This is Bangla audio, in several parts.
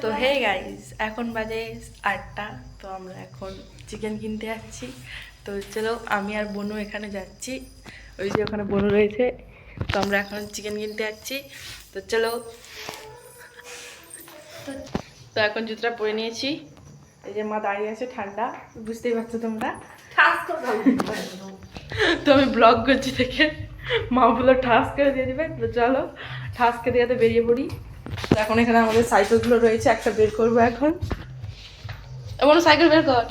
তো হে গাইস, এখন বাজে 8টা। তো আমরা এখন চিকেন কিনতে যাচ্ছি। তো চলো, আমি আর বনু এখানে যাচ্ছি। ওই যে ওখানে বনু রয়েছে। তো আমরা এখন চিকেন কিনতে যাচ্ছি। তো চলো। তো এখন জুতোটা পরে নিয়েছি। এই যে মা দাঁড়িয়ে আছে, ঠান্ডা, বুঝতেই পারছো তোমরা। তো আমি ব্লগ করছি থেকে মা বললো ঠাস করে দিয়ে দিবে। তো চলো ঠাস করে দিয়ে বেরিয়ে পড়ি। তো এখন এখানে আমাদের সাইকেলগুলো রয়েছে, একটা বের করবো এখন। এমন সাইকেল বের কর।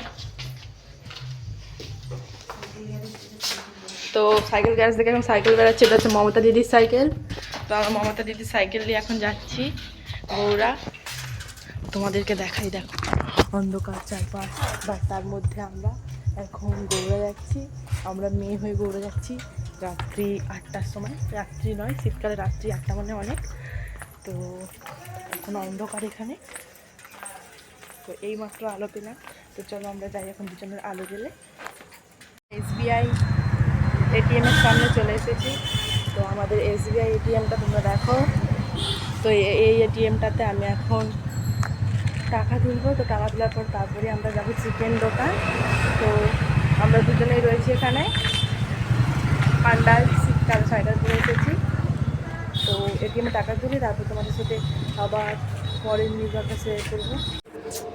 তো সাইকেল গ্যারেজ থেকে এখন সাইকেল বেরাচ্ছে। এটা হচ্ছে মমতা দিদির সাইকেল। তো আমরা মমতা দিদির সাইকেল নিয়ে এখন যাচ্ছি গৌড়া। তোমাদেরকে দেখাই, দেখো অন্ধকার চারপাশ, বাট তার মধ্যে আমরা এখন গৌড়া যাচ্ছি। আমরা মেয়ে হয়ে গৌড়া যাচ্ছি রাত্রি 8টার সময়। রাত্রি নয়, শীতকালে রাত্রি 8টা মানে অনেক। তো এখন অন্ধকার এখানে। তো এইমাত্র আলো পেলাম। তো চলো আমরা যাই এখন দুজনের আলো গেলে। SBI ATM-এর সামনে চলে এসেছি। তো আমাদের SBI ATM-টা তোমরা দেখো। তো এই ATM-টাতে আমি এখন টাকা তুলবো। তো টাকা তোলার পর তারপরে আমরা যাবো চিকেন দোকান। তো আমরা দুজনেই রয়েছি এখানে। পান্ডাল শীতকাল সোয়েটার পরে এসেছি। তো ATM-এ টাকা তুলি, তারপর তোমাদের সাথে আবার পরের নির্বাচন শেয়ার করবো।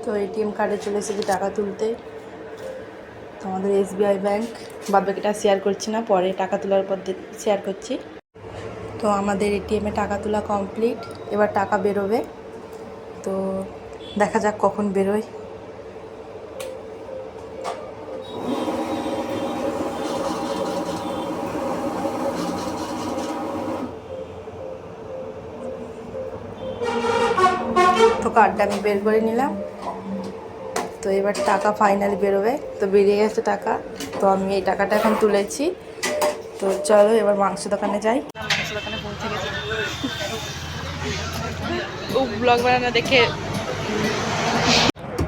তো ATM কার্ডে চলে এসেছি টাকা তুলতে। তো আমাদের SBI ব্যাংক, বাবাকে শেয়ার করছি না, পরে টাকা তোলার পর শেয়ার করছি। তো আমাদের ATM-এ টাকা তোলা কমপ্লিট। এবার টাকা বেরোবে। তো দেখা যাক কখন বেরোয়। তো কার্ডটা আমি বের করে নিলাম। তো এবার টাকা ফাইনালি বেরোবে। তো বেরিয়ে গেছে টাকা। তো আমি এই টাকাটা এখন তুলেছি। তো চলো এবার মাংস দোকানে যাই। মাংস দোকানে পৌঁছে গেছি। ও ব্লগ বানানো দেখে।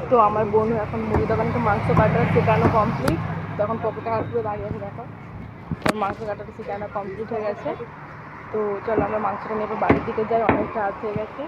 তো আমার বোন এখন মুড়ি দোকানে তো মাংস কাটা শেখানো কমপ্লিট। তখন পকেটে হাত পুরো দাঁড়িয়ে আছে, দেখো ওর মাংস কাটাটা শেখানো কমপ্লিট হয়ে গেছে। তো চলো আমরা মাংসটা নিয়ে বাড়ির দিকে যাই, অনেক রাত হয়ে গেছে।